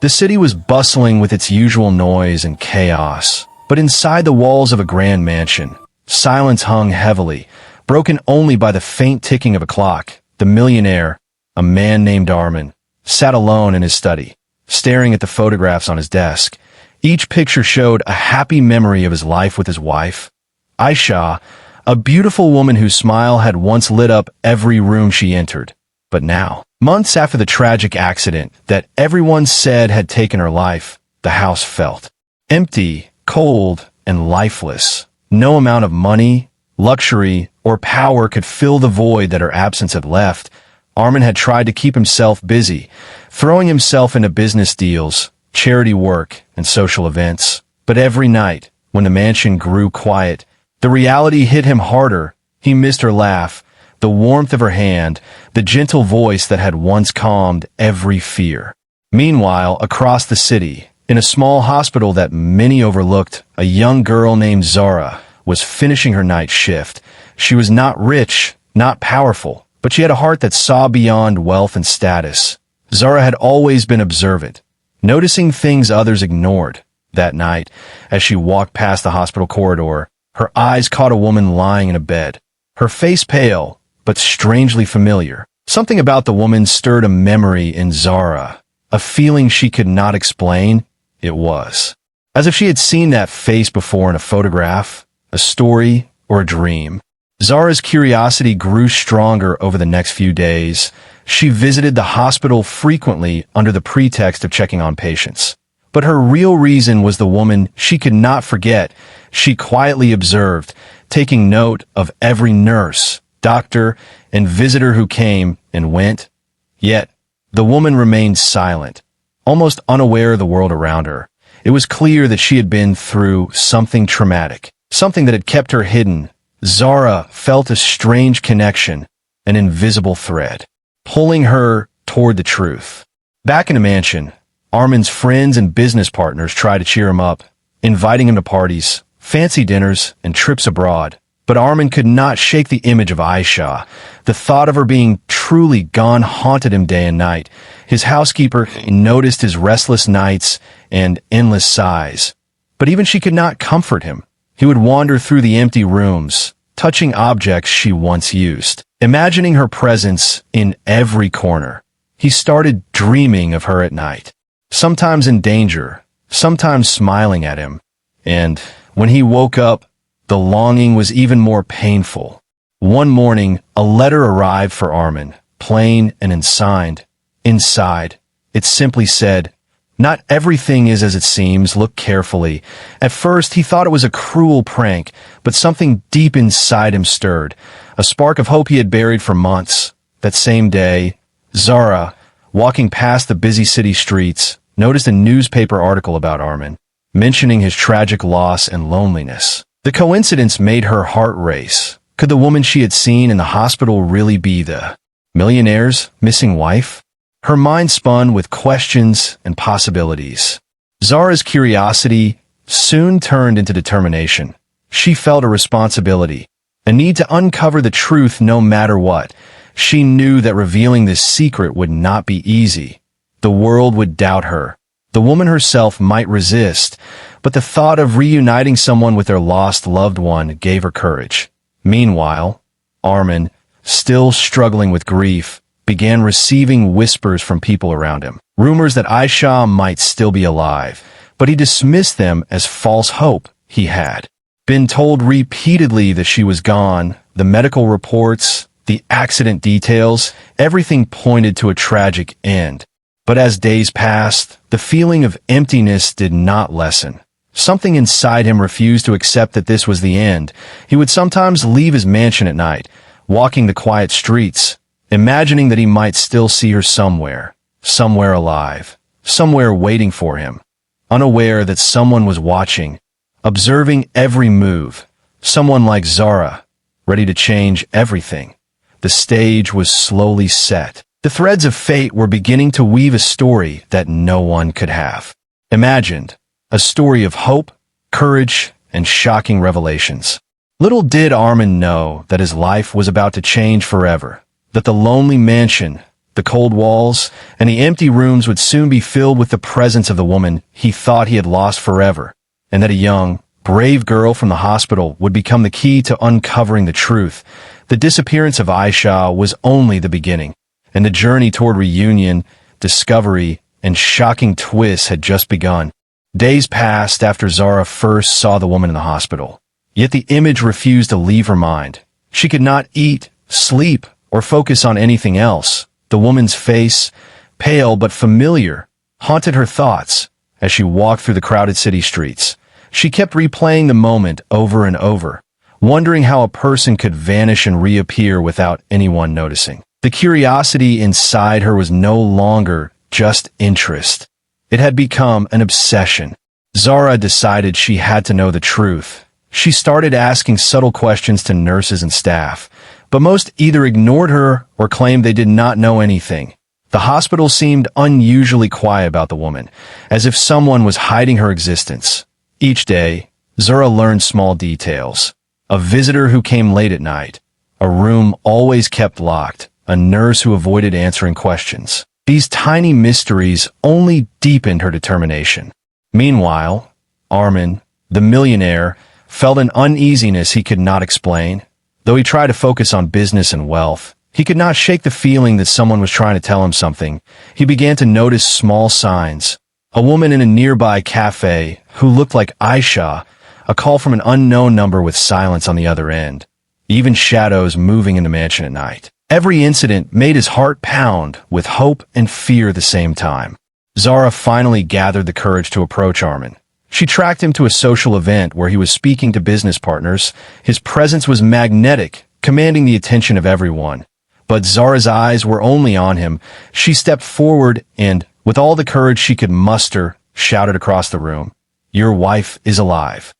The city was bustling with its usual noise and chaos, but inside the walls of a grand mansion, silence hung heavily, broken only by the faint ticking of a clock. The millionaire, a man named Armin, sat alone in his study, staring at the photographs on his desk. Each picture showed a happy memory of his life with his wife, Aisha, a beautiful woman whose smile had once lit up every room she entered. But now, months after the tragic accident that everyone said had taken her life, the house felt empty, cold, and lifeless. No amount of money, luxury, or power could fill the void that her absence had left. Armin had tried to keep himself busy, throwing himself into business deals, charity work, and social events. But every night, when the mansion grew quiet, the reality hit him harder. He missed her laugh, the warmth of her hand, the gentle voice that had once calmed every fear. Meanwhile, across the city, in a small hospital that many overlooked, a young girl named Zara was finishing her night shift. She was not rich, not powerful, but she had a heart that saw beyond wealth and status. Zara had always been observant, noticing things others ignored. That night, as she walked past the hospital corridor, her eyes caught a woman lying in a bed, her face pale, but strangely familiar. Something about the woman stirred a memory in Zara, a feeling she could not explain. It was as if she had seen that face before in a photograph, a story, or a dream. Zara's curiosity grew stronger over the next few days. She visited the hospital frequently under the pretext of checking on patients. But her real reason was the woman she could not forget. She quietly observed, taking note of every nurse, doctor, and visitor who came and went. Yet, the woman remained silent, almost unaware of the world around her. It was clear that she had been through something traumatic, something that had kept her hidden. Zara felt a strange connection, an invisible thread, pulling her toward the truth. Back in the mansion, Armin's friends and business partners tried to cheer him up, inviting him to parties, fancy dinners, and trips abroad. But Armin could not shake the image of Aisha. The thought of her being truly gone haunted him day and night. His housekeeper noticed his restless nights and endless sighs. But even she could not comfort him. He would wander through the empty rooms, touching objects she once used, imagining her presence in every corner. He started dreaming of her at night, sometimes in danger, sometimes smiling at him. And when he woke up, the longing was even more painful. One morning, a letter arrived for Armin, plain and unsigned. Inside, it simply said, "Not everything is as it seems. Look carefully." At first, he thought it was a cruel prank, but something deep inside him stirred, a spark of hope he had buried for months. That same day, Zara, walking past the busy city streets, noticed a newspaper article about Armin, mentioning his tragic loss and loneliness. The coincidence made her heart race. Could the woman she had seen in the hospital really be the millionaire's missing wife? Her mind spun with questions and possibilities. Zara's curiosity soon turned into determination. She felt a responsibility, a need to uncover the truth no matter what. She knew that revealing this secret would not be easy. The world would doubt her. The woman herself might resist, but the thought of reuniting someone with their lost loved one gave her courage. Meanwhile, Armin, still struggling with grief, began receiving whispers from people around him. Rumors that Aisha might still be alive, but he dismissed them as false hope. He had been told repeatedly that she was gone. The medical reports, the accident details, everything pointed to a tragic end. But as days passed, the feeling of emptiness did not lessen. Something inside him refused to accept that this was the end. He would sometimes leave his mansion at night, walking the quiet streets, imagining that he might still see her somewhere alive, somewhere waiting for him, unaware that someone was watching, observing every move, someone like Zara, ready to change everything. The stage was slowly set. The threads of fate were beginning to weave a story that no one could have imagined, a story of hope, courage, and shocking revelations. Little did Armin know that his life was about to change forever, that the lonely mansion, The cold walls and the empty rooms would soon be filled with the presence of the woman he thought he had lost forever, and that a young, brave girl from the hospital would become the key to uncovering the truth. The disappearance of Aisha was only the beginning, and the journey toward reunion, discovery, and shocking twists had just begun. Days passed after Zara first saw the woman in the hospital, yet the image refused to leave her mind. She could not eat, sleep, or focus on anything else. The woman's face, pale but familiar, haunted her thoughts as she walked through the crowded city streets. She kept replaying the moment over and over, wondering how a person could vanish and reappear without anyone noticing. The curiosity inside her was no longer just interest. It had become an obsession. Zara decided she had to know the truth. She started asking subtle questions to nurses and staff, but most either ignored her or claimed they did not know anything. The hospital seemed unusually quiet about the woman, as if someone was hiding her existence. Each day, Zara learned small details. A visitor who came late at night, a room always kept locked, a nurse who avoided answering questions. These tiny mysteries only deepened her determination. Meanwhile, Armin, the millionaire, felt an uneasiness he could not explain. Though he tried to focus on business and wealth, he could not shake the feeling that someone was trying to tell him something. He began to notice small signs. A woman in a nearby cafe who looked like Aisha, a call from an unknown number with silence on the other end. Even shadows moving in the mansion at night. Every incident made his heart pound with hope and fear at the same time. Zara finally gathered the courage to approach Armin. She tracked him to a social event where he was speaking to business partners. His presence was magnetic, commanding the attention of everyone. But Zara's eyes were only on him. She stepped forward and, with all the courage she could muster, shouted across the room, "Your wife is alive."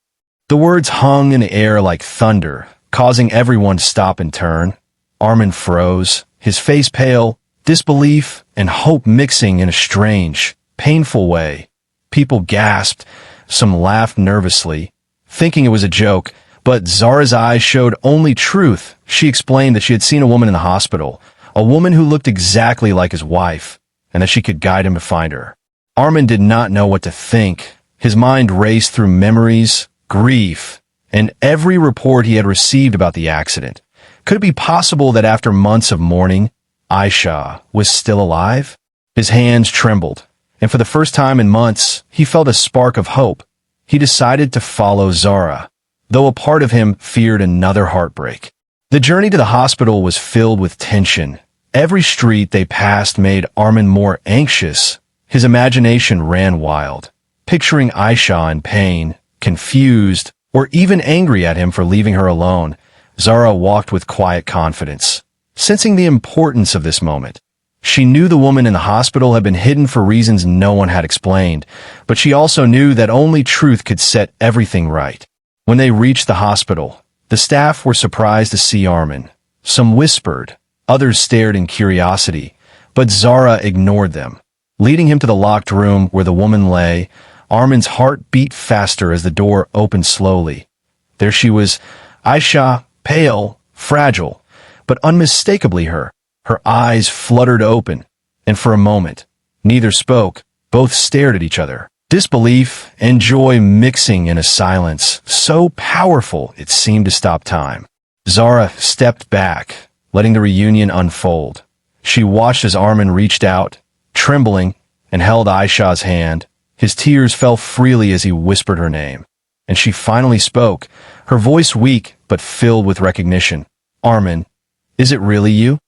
The words hung in the air like thunder, causing everyone to stop and turn. Armin froze, his face pale, disbelief and hope mixing in a strange, painful way. People gasped. Some laughed nervously, thinking it was a joke, but Zara's eyes showed only truth. She explained that she had seen a woman in the hospital, a woman who looked exactly like his wife, and that she could guide him to find her. Armin did not know what to think. His mind raced through memories, grief, and every report he had received about the accident. Could it be possible that after months of mourning, Aisha was still alive? His hands trembled, and for the first time in months, he felt a spark of hope. He decided to follow Zara, though a part of him feared another heartbreak. The journey to the hospital was filled with tension. Every street they passed made Armin more anxious. His imagination ran wild, picturing Aisha in pain, confused, or even angry at him for leaving her alone. Zara walked with quiet confidence, sensing the importance of this moment. She knew the woman in the hospital had been hidden for reasons no one had explained, but she also knew that only truth could set everything right. When they reached the hospital, the staff were surprised to see Armin. Some whispered, others stared in curiosity, but Zara ignored them. Leading him to the locked room where the woman lay, Armin's heart beat faster as the door opened slowly. There she was, Aisha, pale, fragile, but unmistakably her. Her eyes fluttered open, and for a moment, neither spoke. Both stared at each other. Disbelief and joy mixing in a silence so powerful it seemed to stop time. Zara stepped back, letting the reunion unfold. She watched as Armin reached out, trembling, and held Aisha's hand. His tears fell freely as he whispered her name. And she finally spoke, her voice weak but filled with recognition. "Armin, is it really you?"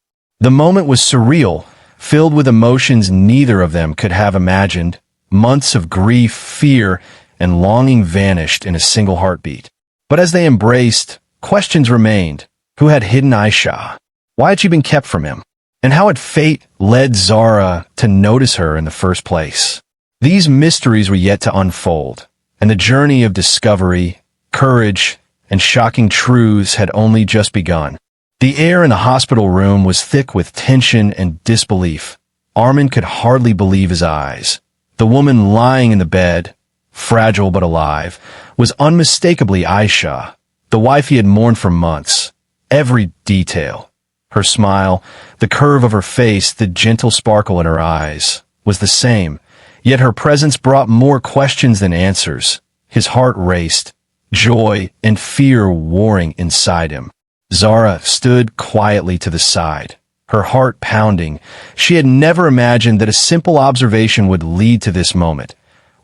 The moment was surreal, filled with emotions neither of them could have imagined. Months of grief, fear, and longing vanished in a single heartbeat. But as they embraced, questions remained. Who had hidden Aisha? Why had she been kept from him? And how had fate led Zara to notice her in the first place? These mysteries were yet to unfold, and the journey of discovery, courage, and shocking truths had only just begun. The air in the hospital room was thick with tension and disbelief. Armin could hardly believe his eyes. The woman lying in the bed, fragile but alive, was unmistakably Aisha, the wife he had mourned for months. Every detail, Her smile, the curve of her face, the gentle sparkle in her eyes, was the same, yet her presence brought more questions than answers. His heart raced, joy and fear warring inside him. Zara stood quietly to the side, her heart pounding. She had never imagined that a simple observation would lead to this moment.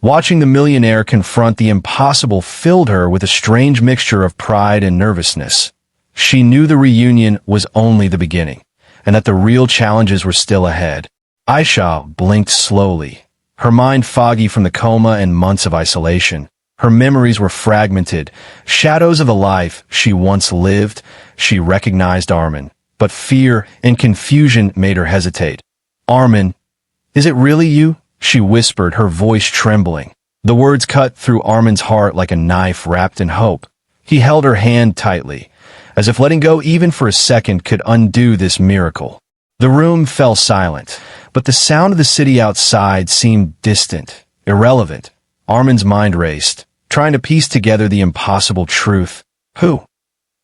Watching the millionaire confront the impossible filled her with a strange mixture of pride and nervousness. She knew the reunion was only the beginning, and that the real challenges were still ahead. Aisha blinked slowly, her mind foggy from the coma and months of isolation. Her memories were fragmented, shadows of the life she once lived. She recognized Armin, but fear and confusion made her hesitate. "Armin, is it really you?" she whispered, her voice trembling. The words cut through Armin's heart like a knife wrapped in hope. He held her hand tightly, as if letting go even for a second could undo this miracle. The room fell silent, but the sound of the city outside seemed distant, irrelevant. Armin's mind raced, trying to piece together the impossible truth. "Who?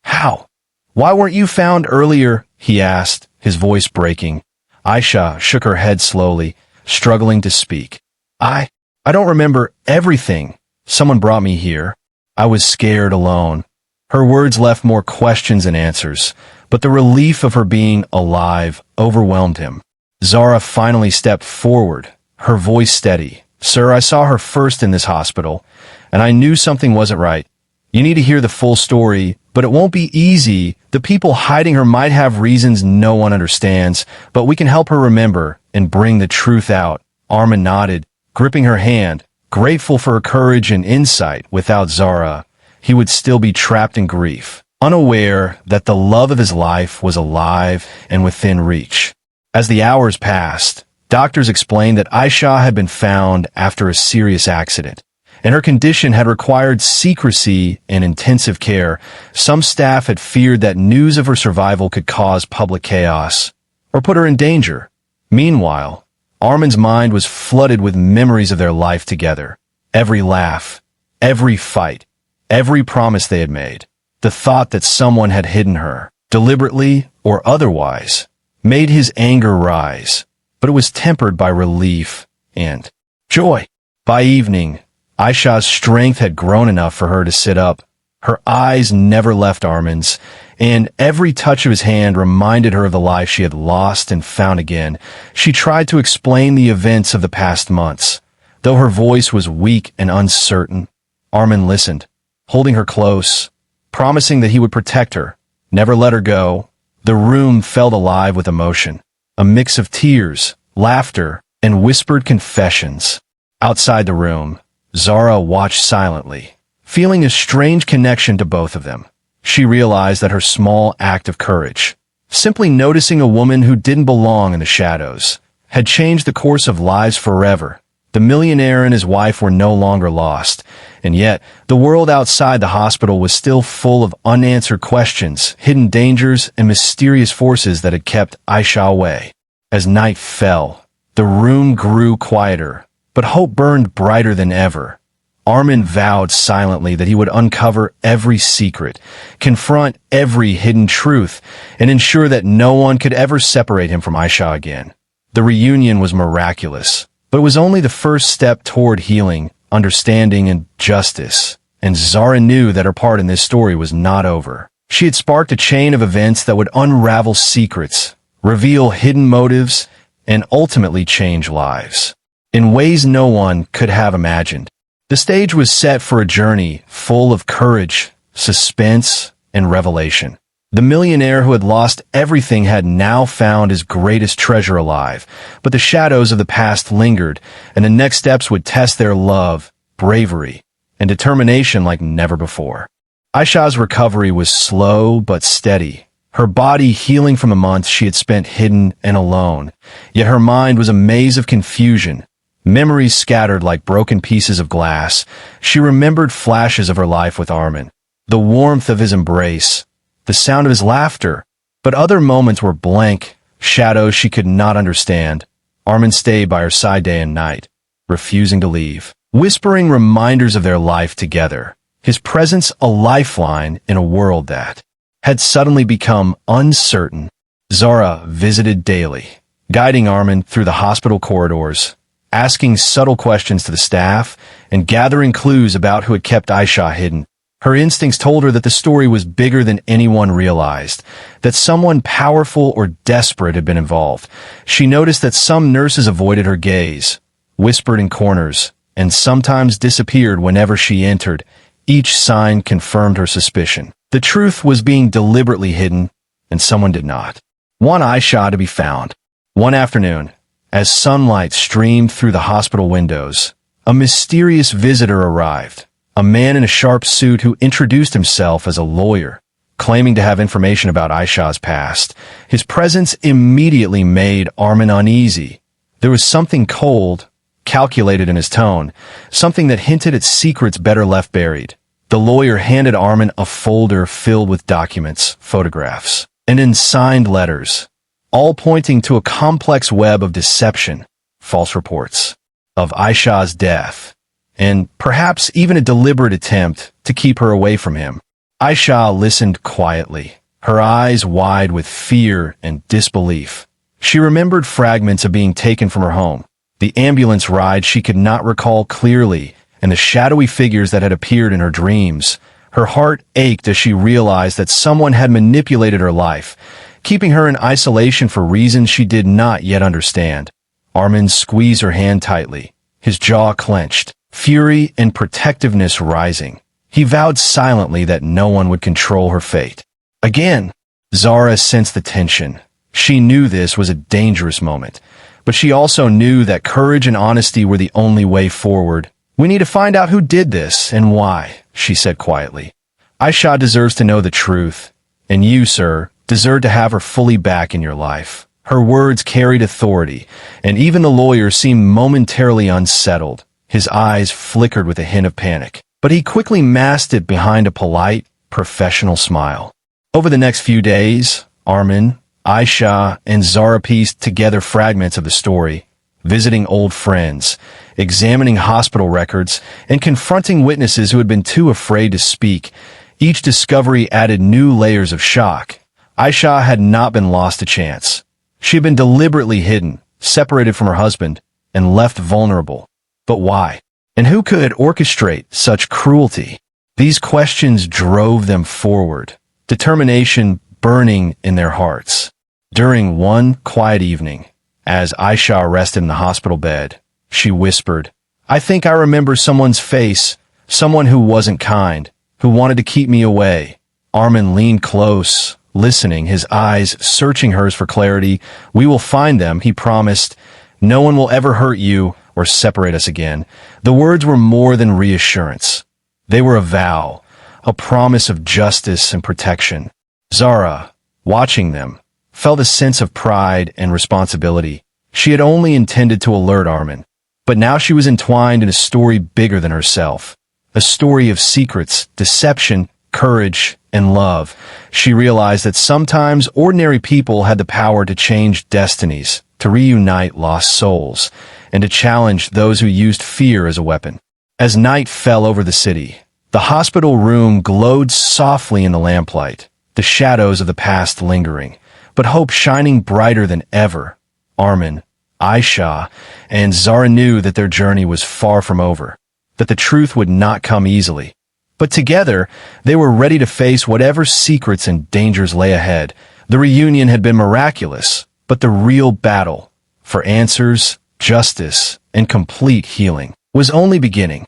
How? Why weren't you found earlier?" he asked, his voice breaking. Aisha shook her head slowly, struggling to speak. I don't remember everything. Someone brought me here. I was scared alone." Her words left more questions than answers, but the relief of her being alive overwhelmed him. Zara finally stepped forward, her voice steady. "Sir, I saw her first in this hospital, and I knew something wasn't right. You need to hear the full story, but it won't be easy. The people hiding her might have reasons no one understands, but we can help her remember and bring the truth out." Armin nodded, gripping her hand, grateful for her courage and insight. Without Zara, he would still be trapped in grief, unaware that the love of his life was alive and within reach. As the hours passed, doctors explained that Aisha had been found after a serious accident, and her condition had required secrecy and intensive care. Some staff had feared that news of her survival could cause public chaos or put her in danger. Meanwhile, Armin's mind was flooded with memories of their life together. Every laugh, every fight, every promise they had made. The thought that someone had hidden her, deliberately or otherwise, made his anger rise, but it was tempered by relief and joy. By evening, Aisha's strength had grown enough for her to sit up. Her eyes never left Armin's, and every touch of his hand reminded her of the life she had lost and found again. She tried to explain the events of the past months. Though her voice was weak and uncertain, Armin listened, holding her close, promising that he would protect her, never let her go. The room felt alive with emotion, a mix of tears, laughter, and whispered confessions. Outside the room, Zara watched silently, feeling a strange connection to both of them. She realized that her small act of courage, simply noticing a woman who didn't belong in the shadows, had changed the course of lives forever. The millionaire and his wife were no longer lost, and yet the world outside the hospital was still full of unanswered questions, hidden dangers, and mysterious forces that had kept Aisha away. As night fell, the room grew quieter, but hope burned brighter than ever. Armin vowed silently that he would uncover every secret, confront every hidden truth, and ensure that no one could ever separate him from Aisha again. The reunion was miraculous, but it was only the first step toward healing, understanding, and justice. And Zara knew that her part in this story was not over. She had sparked a chain of events that would unravel secrets, reveal hidden motives, and ultimately change lives in ways no one could have imagined. The stage was set for a journey full of courage, suspense, and revelation. The millionaire who had lost everything had now found his greatest treasure alive, but the shadows of the past lingered, and the next steps would test their love, bravery, and determination like never before. Aisha's recovery was slow but steady, her body healing from the months she had spent hidden and alone, yet her mind was a maze of confusion. Memories scattered like broken pieces of glass. She remembered flashes of her life with Armin, the warmth of his embrace, the sound of his laughter, but other moments were blank, shadows she could not understand. Armin stayed by her side day and night, refusing to leave, whispering reminders of their life together, his presence a lifeline in a world that had suddenly become uncertain. Zara visited daily, guiding Armin through the hospital corridors, asking subtle questions to the staff, and gathering clues about who had kept Aisha hidden. Her instincts told her that the story was bigger than anyone realized, that someone powerful or desperate had been involved. She noticed that some nurses avoided her gaze, whispered in corners, and sometimes disappeared whenever she entered. Each sign confirmed her suspicion. The truth was being deliberately hidden, and someone did not want Aisha to be found. One afternoon, as sunlight streamed through the hospital windows, a mysterious visitor arrived. A man in a sharp suit who introduced himself as a lawyer, claiming to have information about Aisha's past. His presence immediately made Armin uneasy. There was something cold, calculated in his tone, something that hinted at secrets better left buried. The lawyer handed Armin a folder filled with documents, photographs, and in signed letters, all pointing to a complex web of deception, false reports of Aisha's death, and perhaps even a deliberate attempt to keep her away from him. Aisha listened quietly, her eyes wide with fear and disbelief. She remembered fragments of being taken from her home, the ambulance ride she could not recall clearly, and the shadowy figures that had appeared in her dreams. Her heart ached as she realized that someone had manipulated her life, keeping her in isolation for reasons she did not yet understand. Armin squeezed her hand tightly, his jaw clenched, fury and protectiveness rising. He vowed silently that no one would control her fate. Again, Zara sensed the tension. She knew this was a dangerous moment, but she also knew that courage and honesty were the only way forward. "We need to find out who did this and why," she said quietly. "Aisha deserves to know the truth, and you, sir, deserve to have her fully back in your life." Her words carried authority, and even the lawyer seemed momentarily unsettled. His eyes flickered with a hint of panic, but he quickly masked it behind a polite, professional smile. Over the next few days, Armin, Aisha, and Zara pieced together fragments of the story, visiting old friends, examining hospital records, and confronting witnesses who had been too afraid to speak. Each discovery added new layers of shock. Aisha had not been lost to chance. She had been deliberately hidden, separated from her husband, and left vulnerable. But why? And who could orchestrate such cruelty? These questions drove them forward, determination burning in their hearts. During one quiet evening, as Aisha rested in the hospital bed, she whispered, "I think I remember someone's face, someone who wasn't kind, who wanted to keep me away." Armin leaned close, listening, his eyes searching hers for clarity. "We will find them," he promised. "No one will ever hurt you or separate us again." The words were more than reassurance. They were a vow, a promise of justice and protection. Zara, watching them, felt a sense of pride and responsibility. She had only intended to alert Armin, but now she was entwined in a story bigger than herself. A story of secrets, deception, courage, and love. She realized that sometimes ordinary people had the power to change destinies, to reunite lost souls, and to challenge those who used fear as a weapon. As night fell over the city, the hospital room glowed softly in the lamplight, the shadows of the past lingering, but hope shining brighter than ever. Armin, Aisha, and Zara knew that their journey was far from over, that the truth would not come easily. But together, they were ready to face whatever secrets and dangers lay ahead. The reunion had been miraculous, but the real battle for answers, justice, and complete healing was only beginning.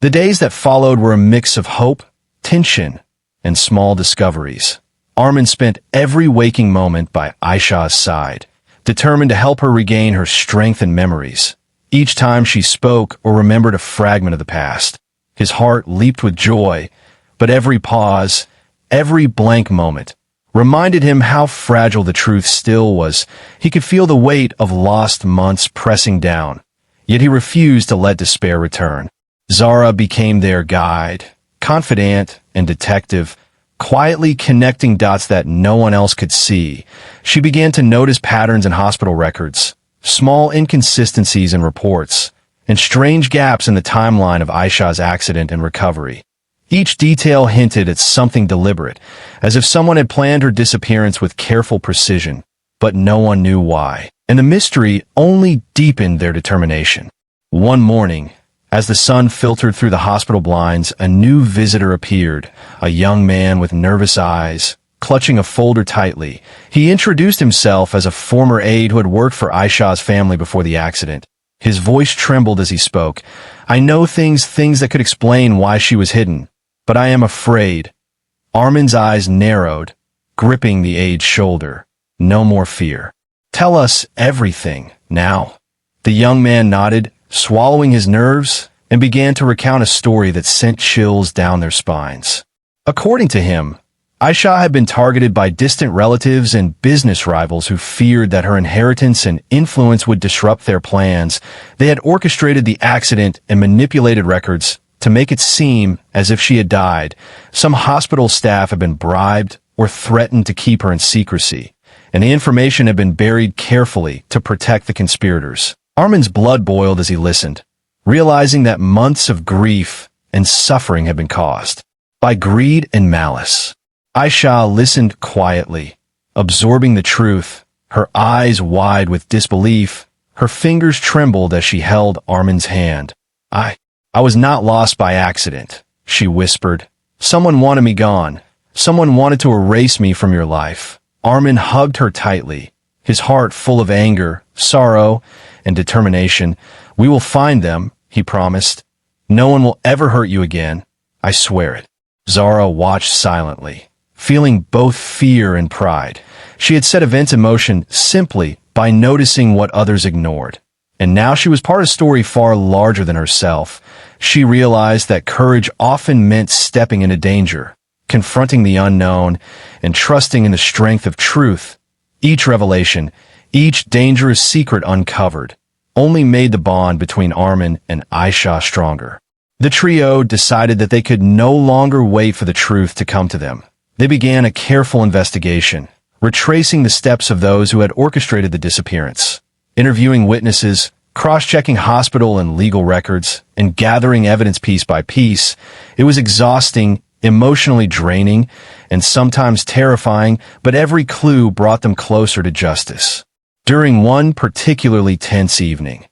The days that followed were a mix of hope, tension, and small discoveries. Armin spent every waking moment by Aisha's side, determined to help her regain her strength and memories. Each time she spoke or remembered a fragment of the past, his heart leaped with joy, but every pause, every blank moment, reminded him how fragile the truth still was. He could feel the weight of lost months pressing down, yet he refused to let despair return. Zara became their guide, confidant and detective, quietly connecting dots that no one else could see. She began to notice patterns in hospital records, small inconsistencies in reports, and strange gaps in the timeline of Aisha's accident and recovery. Each detail hinted at something deliberate, as if someone had planned her disappearance with careful precision. but no one knew why, and the mystery only deepened their determination. One morning, as the sun filtered through the hospital blinds, a new visitor appeared, a young man with nervous eyes, clutching a folder tightly. He introduced himself as a former aide who had worked for Aisha's family before the accident. His voice trembled as he spoke. "I know things that could explain why she was hidden, but I am afraid." Armin's eyes narrowed, gripping the aide's shoulder. "No more fear. Tell us everything, now." The young man nodded, swallowing his nerves, and began to recount a story that sent chills down their spines. According to him, Aisha had been targeted by distant relatives and business rivals who feared that her inheritance and influence would disrupt their plans. They had orchestrated the accident and manipulated records to make it seem as if she had died. Some hospital staff had been bribed or threatened to keep her in secrecy, and the information had been buried carefully to protect the conspirators. Armin's blood boiled as he listened, realizing that months of grief and suffering had been caused by greed and malice. Aisha listened quietly, absorbing the truth, her eyes wide with disbelief. Her fingers trembled as she held Armin's hand. I was not lost by accident," she whispered. "Someone wanted me gone. Someone wanted to erase me from your life." Armin hugged her tightly, his heart full of anger, sorrow, and determination. "We will find them," he promised. "No one will ever hurt you again. I swear it." Zara watched silently, feeling both fear and pride. She had set events in motion simply by noticing what others ignored. And now she was part of a story far larger than herself. She realized that courage often meant stepping into danger, confronting the unknown, and trusting in the strength of truth. Each revelation, each dangerous secret uncovered, only made the bond between Armin and Aisha stronger. The trio decided that they could no longer wait for the truth to come to them. They began a careful investigation, retracing the steps of those who had orchestrated the disappearance, interviewing witnesses, cross-checking hospital and legal records, and gathering evidence piece by piece. It was exhausting, emotionally draining, and sometimes terrifying, but every clue brought them closer to justice. During one particularly tense evening,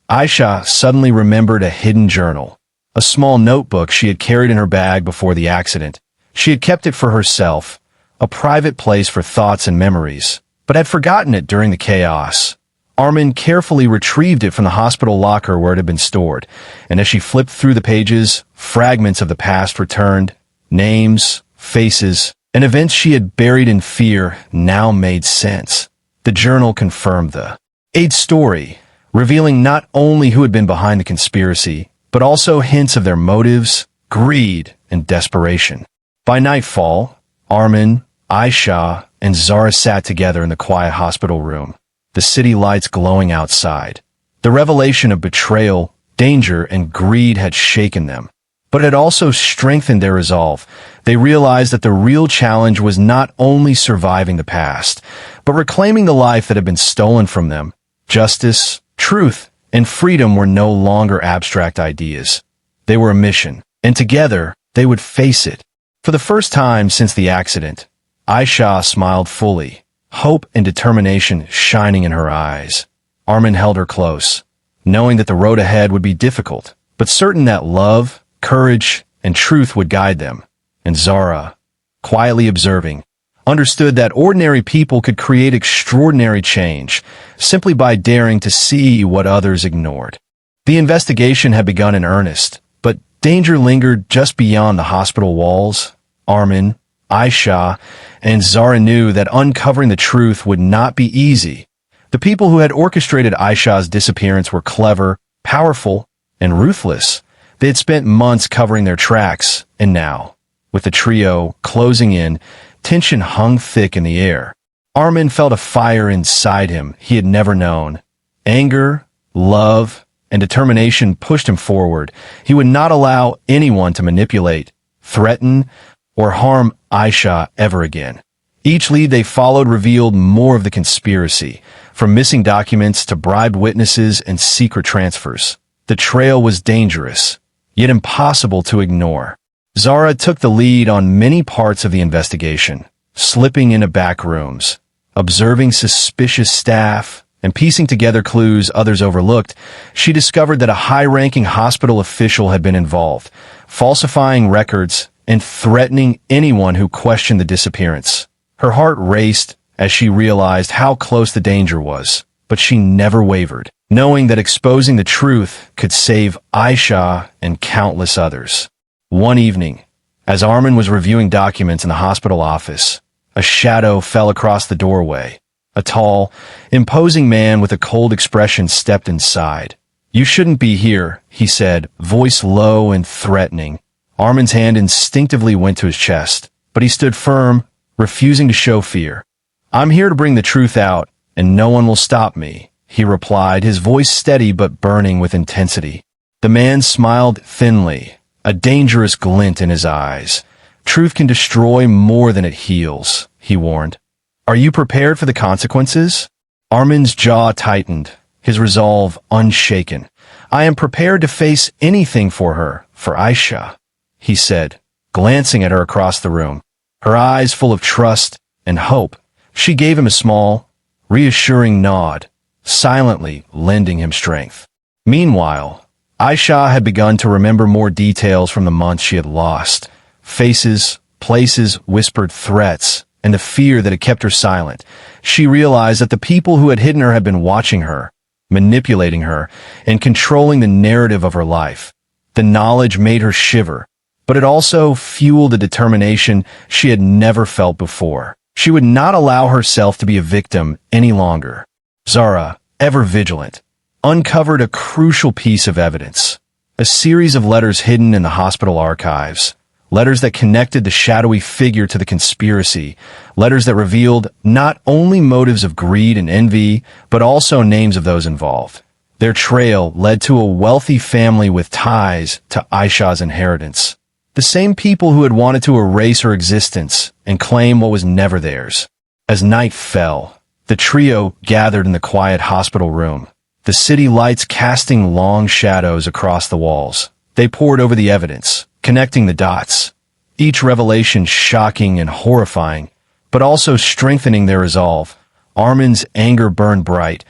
Aisha suddenly remembered a hidden journal, a small notebook she had carried in her bag before the accident. She had kept it for herself, a private place for thoughts and memories, but had forgotten it during the chaos. Armin carefully retrieved it from the hospital locker where it had been stored, and as she flipped through the pages, fragments of the past returned. Names, faces, and events she had buried in fear now made sense. The journal confirmed the aide's story, revealing not only who had been behind the conspiracy, but also hints of their motives, greed, and desperation. By nightfall, Armin, Aisha, and Zara sat together in the quiet hospital room, the city lights glowing outside. The revelation of betrayal, danger, and greed had shaken them, but it had also strengthened their resolve. They realized that the real challenge was not only surviving the past, but reclaiming the life that had been stolen from them. Justice, truth, and freedom were no longer abstract ideas. They were a mission, and together they would face it. For the first time since the accident, Aisha smiled fully, hope and determination shining in her eyes. Armin held her close, knowing that the road ahead would be difficult, but certain that love, courage, and truth would guide them. And Zara, quietly observing, understood that ordinary people could create extraordinary change simply by daring to see what others ignored. The investigation had begun in earnest, but danger lingered just beyond the hospital walls. Armin, Aisha, and Zara knew that uncovering the truth would not be easy. The people who had orchestrated Aisha's disappearance were clever, powerful, and ruthless. They had spent months covering their tracks, and now, with the trio closing in, tension hung thick in the air. Armin felt a fire inside him he had never known. Anger, love, and determination pushed him forward. He would not allow anyone to manipulate, threaten, or harm Aisha ever again. Each lead they followed revealed more of the conspiracy, from missing documents to bribed witnesses and secret transfers. The trail was dangerous, yet impossible to ignore. Zara took the lead on many parts of the investigation, slipping into back rooms, Observing suspicious staff and piecing together clues others overlooked, she discovered that a high-ranking hospital official had been involved, falsifying records and threatening anyone who questioned the disappearance. Her heart raced as she realized how close the danger was, but she never wavered, knowing that exposing the truth could save Aisha and countless others. One evening, as Armin was reviewing documents in the hospital office, a shadow fell across the doorway. A tall, imposing man with a cold expression stepped inside. "You shouldn't be here," he said, voice low and threatening. Armin's hand instinctively went to his chest, but he stood firm, refusing to show fear. "I'm here to bring the truth out, and no one will stop me," he replied, his voice steady but burning with intensity. The man smiled thinly, a dangerous glint in his eyes. "Truth can destroy more than it heals," he warned. "Are you prepared for the consequences?" Armin's jaw tightened, his resolve unshaken. "I am prepared to face anything for her, for Aisha," he said, glancing at her across the room, her eyes full of trust and hope. She gave him a small, reassuring nod, silently lending him strength. Meanwhile, Aisha had begun to remember more details from the months she had lost. Faces, places, whispered threats, and the fear that had kept her silent. She realized that the people who had hidden her had been watching her, manipulating her, and controlling the narrative of her life. The knowledge made her shiver, but it also fueled a determination she had never felt before. She would not allow herself to be a victim any longer. Zara, ever vigilant, uncovered a crucial piece of evidence. A series of letters hidden in the hospital archives. Letters that connected the shadowy figure to the conspiracy. Letters that revealed not only motives of greed and envy, but also names of those involved. Their trail led to a wealthy family with ties to Aisha's inheritance. The same people who had wanted to erase her existence and claim what was never theirs. As night fell, the trio gathered in the quiet hospital room, the city lights casting long shadows across the walls. They pored over the evidence, connecting the dots, each revelation shocking and horrifying, but also strengthening their resolve. Armin's anger burned bright,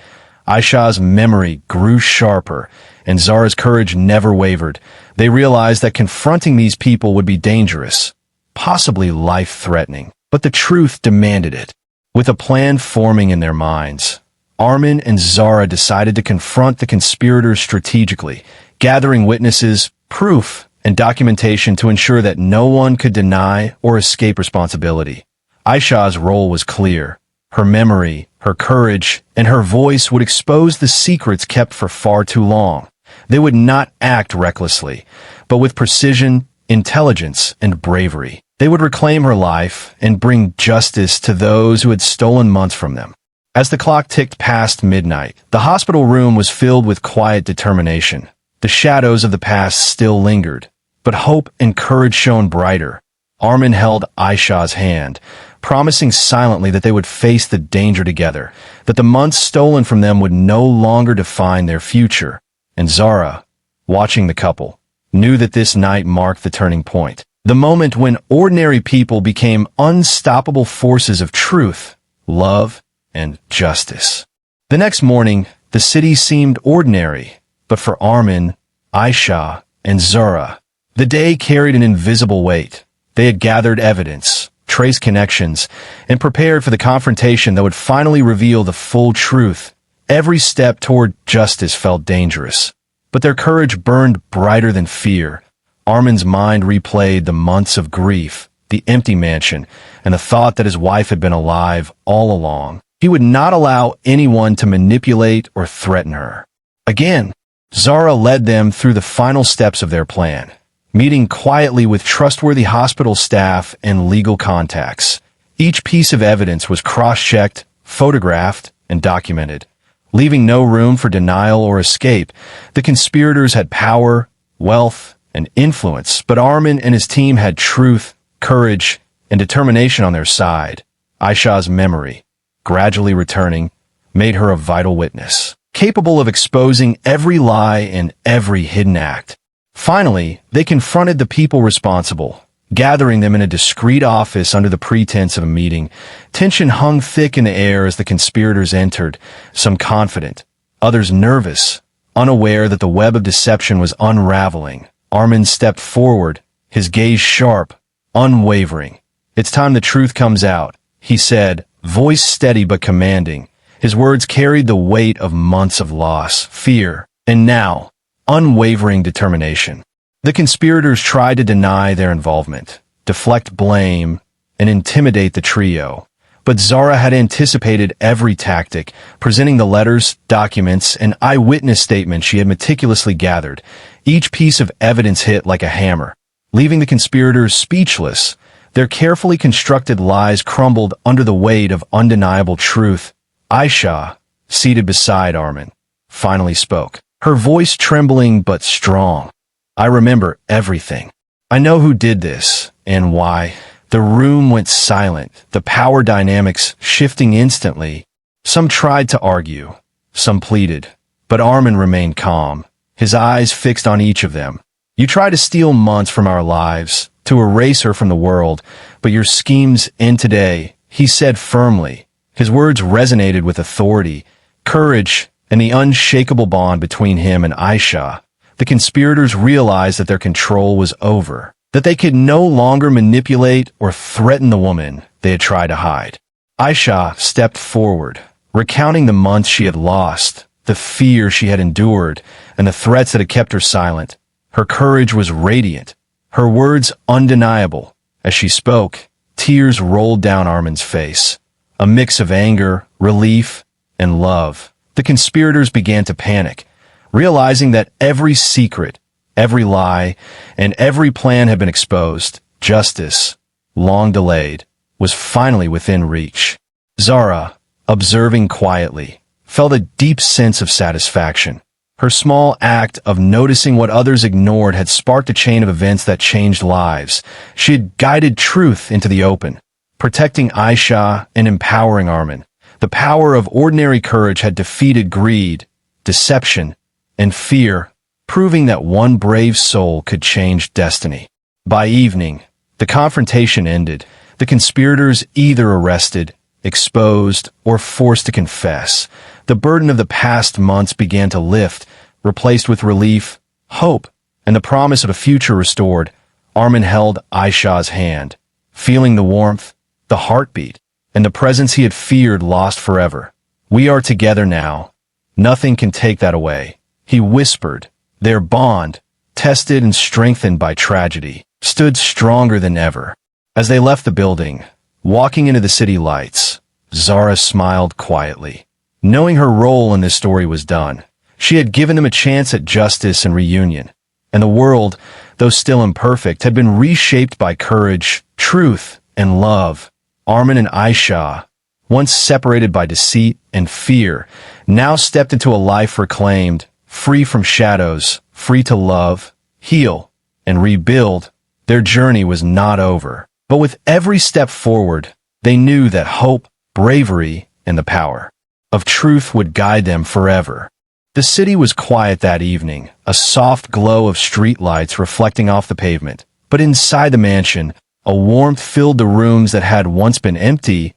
Aisha's memory grew sharper, and Zara's courage never wavered. They realized that confronting these people would be dangerous, possibly life-threatening, but the truth demanded it. With a plan forming in their minds, Armin and Zara decided to confront the conspirators strategically, gathering witnesses, proof, and documentation to ensure that no one could deny or escape responsibility. Aisha's role was clear. Her memory, her courage, and her voice would expose the secrets kept for far too long. They would not act recklessly, but with precision, intelligence, and bravery. They would reclaim her life and bring justice to those who had stolen months from them. As the clock ticked past midnight, the hospital room was filled with quiet determination. The shadows of the past still lingered, but hope and courage shone brighter. Armin held Aisha's hand, promising silently that they would face the danger together, that the months stolen from them would no longer define their future. And Zara, watching the couple, knew that this night marked the turning point, the moment when ordinary people became unstoppable forces of truth, love, and justice. The next morning, the city seemed ordinary, but for Armin, Aisha, and Zara, the day carried an invisible weight. They had gathered evidence, traced connections, and prepared for the confrontation that would finally reveal the full truth. Every step toward justice felt dangerous, but their courage burned brighter than fear. Armin's mind replayed the months of grief, the empty mansion, and the thought that his wife had been alive all along. He would not allow anyone to manipulate or threaten her. Again, Zara led them through the final steps of their plan, meeting quietly with trustworthy hospital staff and legal contacts. Each piece of evidence was cross-checked, photographed, and documented, leaving no room for denial or escape. The conspirators had power, wealth, and influence, but Armin and his team had truth, courage, and determination on their side. Aisha's memory, gradually returning, made her a vital witness, capable of exposing every lie and every hidden act. Finally, they confronted the people responsible, gathering them in a discreet office under the pretense of a meeting. Tension hung thick in the air as the conspirators entered, some confident, others nervous, unaware that the web of deception was unraveling. Armin stepped forward, his gaze sharp, unwavering. "It's time the truth comes out," he said, voice steady but commanding. His words carried the weight of months of loss, fear, and now, unwavering determination. The conspirators tried to deny their involvement, deflect blame, and intimidate the trio. But Zara had anticipated every tactic, presenting the letters, documents, and eyewitness statements she had meticulously gathered. Each piece of evidence hit like a hammer, leaving the conspirators speechless. Their carefully constructed lies crumbled under the weight of undeniable truth. Aisha, seated beside Armin, finally spoke, her voice trembling but strong. "I remember everything. I know who did this, and why." The room went silent, the power dynamics shifting instantly. Some tried to argue, some pleaded, but Armin remained calm, his eyes fixed on each of them. "You try to steal months from our lives, to erase her from the world, but your schemes end today," he said firmly. His words resonated with authority, courage, and the unshakable bond between him and Aisha. The conspirators realized that their control was over, that they could no longer manipulate or threaten the woman they had tried to hide. Aisha stepped forward, recounting the months she had lost, the fear she had endured, and the threats that had kept her silent. Her courage was radiant, her words undeniable. As she spoke, tears rolled down Armin's face, a mix of anger, relief, and love. The conspirators began to panic, realizing that every secret, every lie, and every plan had been exposed. Justice, long delayed, was finally within reach. Zara, observing quietly, felt a deep sense of satisfaction. Her small act of noticing what others ignored had sparked a chain of events that changed lives. She had guided truth into the open, protecting Aisha and empowering Armin. The power of ordinary courage had defeated greed, deception, and fear, proving that one brave soul could change destiny. By evening, the confrontation ended, the conspirators either arrested, exposed, or forced to confess. The burden of the past months began to lift, replaced with relief, hope, and the promise of a future restored. Armin held Aisha's hand, feeling the warmth, the heartbeat, and the presence he had feared lost forever. "We are together now. Nothing can take that away," he whispered. Their bond, tested and strengthened by tragedy, stood stronger than ever. As they left the building, walking into the city lights, Zara smiled quietly. Knowing her role in this story was done, she had given them a chance at justice and reunion. And the world, though still imperfect, had been reshaped by courage, truth, and love. Armin and Aisha, once separated by deceit and fear, now stepped into a life reclaimed, free from shadows, free to love, heal, and rebuild. Their journey was not over, but with every step forward, they knew that hope, bravery, and the power of truth would guide them forever. The city was quiet that evening, a soft glow of streetlights reflecting off the pavement. But inside the mansion, a warmth filled the rooms that had once been empty.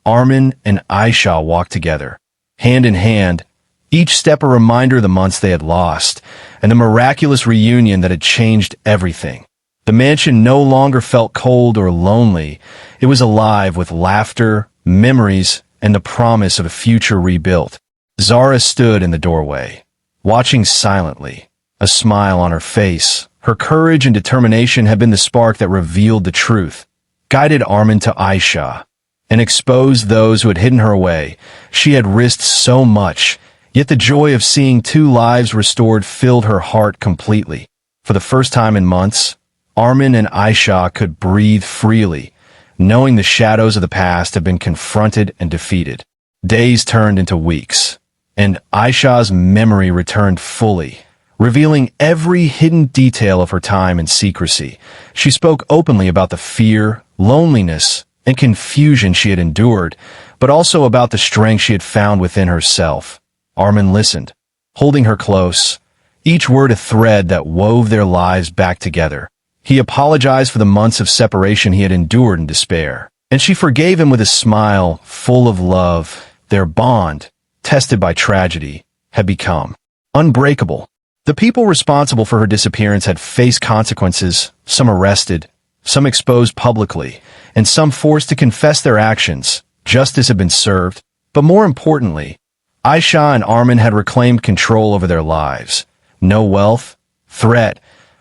Armin and Aisha walked together, hand in hand, each step a reminder of the months they had lost, and the miraculous reunion that had changed everything. The mansion no longer felt cold or lonely. It was alive with laughter, memories, and the promise of a future rebuilt. Zara stood in the doorway, watching silently, a smile on her face. Her courage and determination had been the spark that revealed the truth, guided Armin to Aisha, and exposed those who had hidden her away. She had risked so much, yet the joy of seeing two lives restored filled her heart completely. For the first time in months, Armin and Aisha could breathe freely, knowing the shadows of the past had been confronted and defeated. Days turned into weeks, and Aisha's memory returned fully, revealing every hidden detail of her time in secrecy. She spoke openly about the fear, loneliness, and confusion she had endured, but also about the strength she had found within herself. Armin listened, holding her close, each word a thread that wove their lives back together. He apologized for the months of separation he had endured in despair, and she forgave him with a smile full of love. Their bond, tested by tragedy, had become unbreakable. The people responsible for her disappearance had faced consequences, some arrested, some exposed publicly, and some forced to confess their actions. Justice had been served, but more importantly, Aisha and Armin had reclaimed control over their lives. No wealth, threat,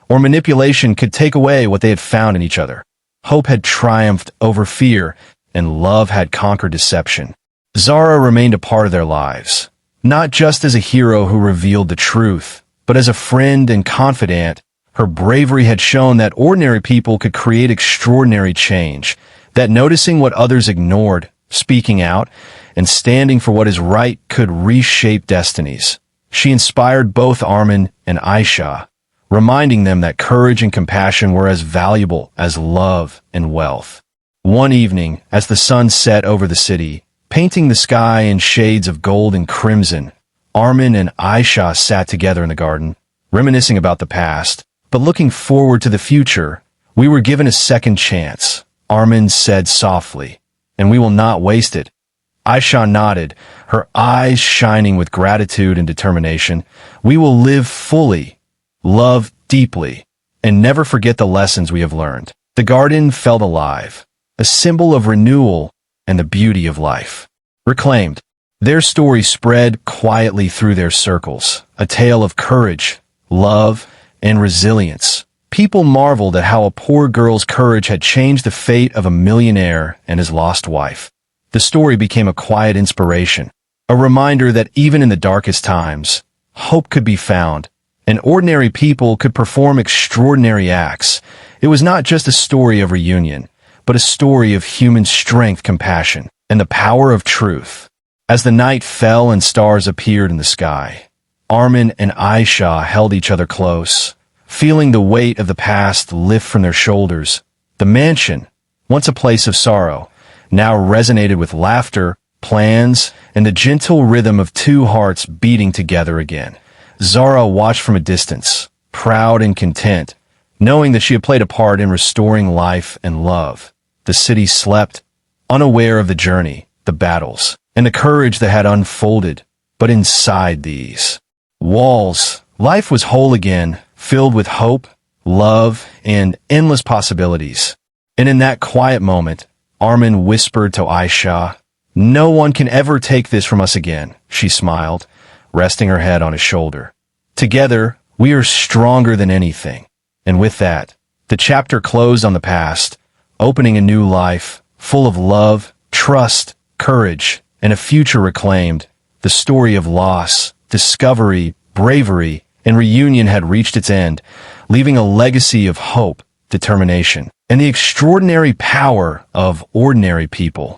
or manipulation could take away what they had found in each other. Hope had triumphed over fear, and love had conquered deception. Zara remained a part of their lives, not just as a hero who revealed the truth, but as a friend and confidant. Her bravery had shown that ordinary people could create extraordinary change, that noticing what others ignored, speaking out, and standing for what is right could reshape destinies. She inspired both Armin and Aisha, reminding them that courage and compassion were as valuable as love and wealth. One evening, as the sun set over the city, painting the sky in shades of gold and crimson, Armin and Aisha sat together in the garden, reminiscing about the past, but looking forward to the future. "We were given a second chance," Armin said softly, "and we will not waste it." Aisha nodded, her eyes shining with gratitude and determination. "We will live fully, love deeply, and never forget the lessons we have learned." The garden felt alive, a symbol of renewal and the beauty of life. Reclaimed. Their story spread quietly through their circles, a tale of courage, love, and resilience. People marveled at how a poor girl's courage had changed the fate of a millionaire and his lost wife. The story became a quiet inspiration, a reminder that even in the darkest times, hope could be found, and ordinary people could perform extraordinary acts. It was not just a story of reunion, but a story of human strength, compassion, and the power of truth. As the night fell and stars appeared in the sky, Armin and Aisha held each other close, feeling the weight of the past lift from their shoulders. The mansion, once a place of sorrow, now resonated with laughter, plans, and the gentle rhythm of two hearts beating together again. Zara watched from a distance, proud and content, knowing that she had played a part in restoring life and love. The city slept, unaware of the journey, the battles, and the courage that had unfolded. But inside these walls, life was whole again, filled with hope, love, and endless possibilities. And in that quiet moment, Armin whispered to Aisha, "No one can ever take this from us again," she smiled, resting her head on his shoulder. "Together, we are stronger than anything." And with that, the chapter closed on the past, opening a new life, full of love, trust, courage, and a future reclaimed. The story of loss, discovery, bravery, and reunion had reached its end, leaving a legacy of hope, determination, and the extraordinary power of ordinary people.